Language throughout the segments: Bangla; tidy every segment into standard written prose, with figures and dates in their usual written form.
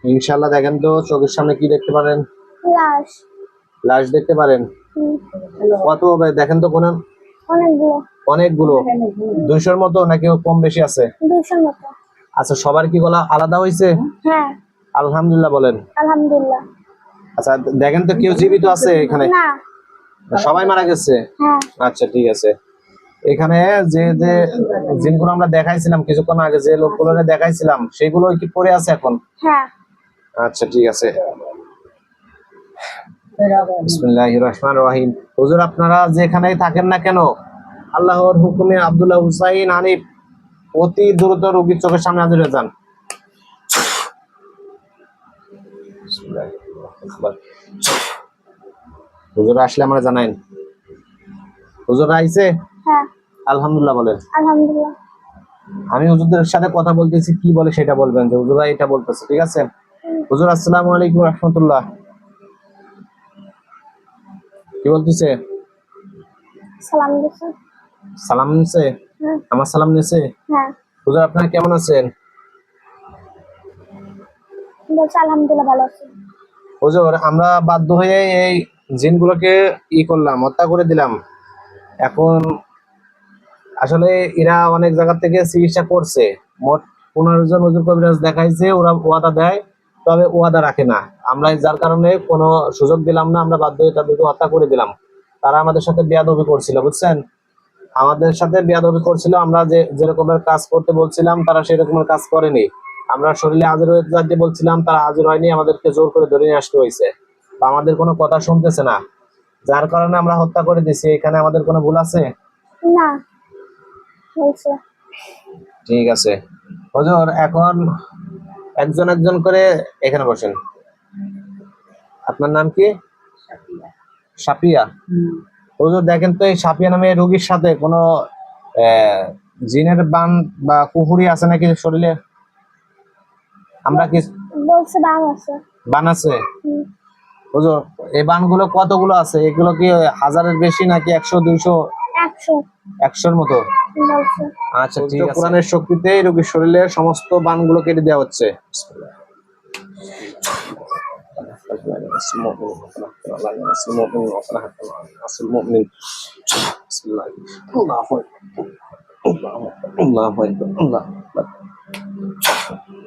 ইনশাআল্লাহ দেখেন তো চোখের সামনে কি দেখতে পারেন? লাশ। লাশ দেখতে পারেন? কত হবে দেখেন তো কোন? অনেকগুলো। অনেকগুলো 200-র মতো নাকি কম বেশি আছে? 200-র মতো। আচ্ছা, সবার কি গলা আলাদা হয়েছে? হ্যাঁ। আলহামদুলিল্লাহ বলেন। আলহামদুলিল্লাহ। আচ্ছা দেখেন তো কেউ জীবিত আছে এখানে? না। সবাই মারা গেছে? হ্যাঁ। আচ্ছা ঠিক আছে। এখানে যে যে জিনগুলো আমরা দেখাইছিলাম কিছুক্ষণ আগে, যে লোকগুলো দেখাইছিলাম সেগুলো কি পড়ে আছে এখন? হ্যাঁ। আচ্ছা ঠিক আছে। বিসমিল্লাহির রহমানির রহিম। হুজুর আপনারা যেখানেই থাকেন না কেন, আল্লাহর হুকুমে আব্দুল্লাহ হুসাইন হানিফ অতি দ্রুত রোগীর চোখের সামনে হাজির হয়ে যান। হুজুর আসলে আমরা জানাইন। হুজুর আইছে? হ্যাঁ। আলহামদুলিল্লাহ বলেন। আলহামদুলিল্লাহ। আমি হুজুরদের সাথে কথা বলতেছি, কি বলে সেটা বলবেন, যে হুজুরা এটা বলতেছে, ঠিক আছে? হুজুর আসসালামু আলাইকুম রাহমাতুল্লাহ। কি বলতেছে? সালাম দিছে। সালাম নিছে? আমার সালাম নিছে? হ্যাঁ। হুজুর আপনারা কেমন আছেন? বলছে আলহামদুলিল্লাহ ভালো আছি। হুজুর আমরা বাধ্য হয়ে এই জিনগুলোকে করলাম, হত্যা করে দিলাম। এখন আসলে এরা অনেক জায়গা থেকে চিকিৎসা করছে, মোট 15 জন হুজুর কবিরাজ দেখাইছে, ওরা ওয়াদা দেয় তবে ওয়াদা রাখে না। আমরা যার কারণে কোনো সুযোগ দিলাম না, আমরা বাধ্য হয়ে তাদেরকে হত্যা করে দিলাম। তারা আমাদের সাথে বেয়াদবি করছিল, বুঝছেন? আমাদের সাথে বেয়াদবি করছিল। আমরা যে রকমের কাজ করতে বলছিলাম তারা সেই রকমের কাজ করেনি। আমরা শরীরে হাজির হয়ে যাতে বলছিলাম তারা হাজির হয়নি, আমাদেরকে জোর করে ধরে নিয়ে আসতে হয়েছে। আমাদের কোনো কথা শুনতেছে না, যার কারণে আমরা হত্যা করে দিছি। এখানে আমাদের কোনো ভুল আছে? না। হয়েছে। ঠিক আছে হুজুর, এখন একজন একজন করে এখানে বসেন। আপনার নাম কি? সাফিয়া। হুজুর দেখেন তো এই সাফিয়া নামে রোগীর সাথে কোনো জিনের বান বা কুফুরি আছে নাকি শরীরে? আমরা কি বলছে বান আছে। বান আছে? হুজুর এই বানগুলো কতগুলো আছে? এগুলো কি হাজারের বেশি নাকি 100-200? 100। 100-র মতো বলছে। আচ্ছা ঠিক আছে। কোরআনের শক্তিতে এই রোগীর শরীরের সমস্ত বানগুলো কেটে দেওয়া হচ্ছে।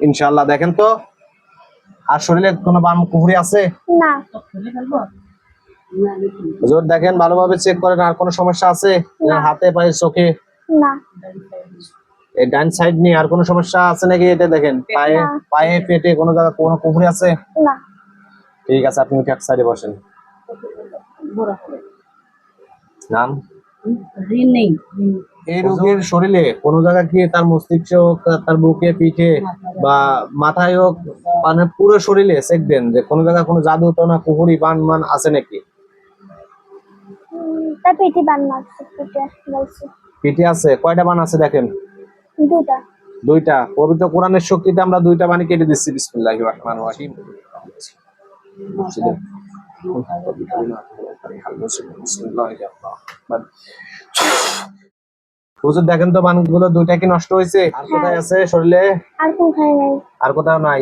ইনশাআল্লাহ দেখেন তো আর শরীরে কোনো বান কুহুরি আছে? না। হুজুর দেখেন ভালোভাবে চেক করেন, আর কোনো সমস্যা আছে হাতে পায়ে চোখে? না। এই ডান সাইড নিয়ে আর কোনো সমস্যা আছে নাকি? এটা দেখেন পায়ে পায়ে পেটে কোনো জায়গা কোনো কুহুরি আছে? না। ঠিক আছে, আপনি এক সাইডে বসেন। নাম? এই রোগীর শরীরে কোনো জায়গা কি তার মস্তিষ্ক হোক, তার বুকে পিঠে বা মাথায় হোক, মানে পুরো শরীরে চেক দেন যে কোনো জায়গায় কোনো জাদু টোনা কুহুরি বান মান আছে নাকি? তার পেটে বান আছে। বলছে পিঠে আছে? কয়টা বান আছে দেখেন? 2টা। 2টা। পবিত্র কোরআনের শক্তিতে আমরা 2টা বাণী কেটে দিচ্ছি। বিসমিল্লাহির রহমানির রহিম। হুজুর দেখেন তো বানগুলো 2টা কি নষ্ট হয়েছে? আর কোথায় আছে শরীরে? আর কোথায় নাই। আর কোথাও নাই?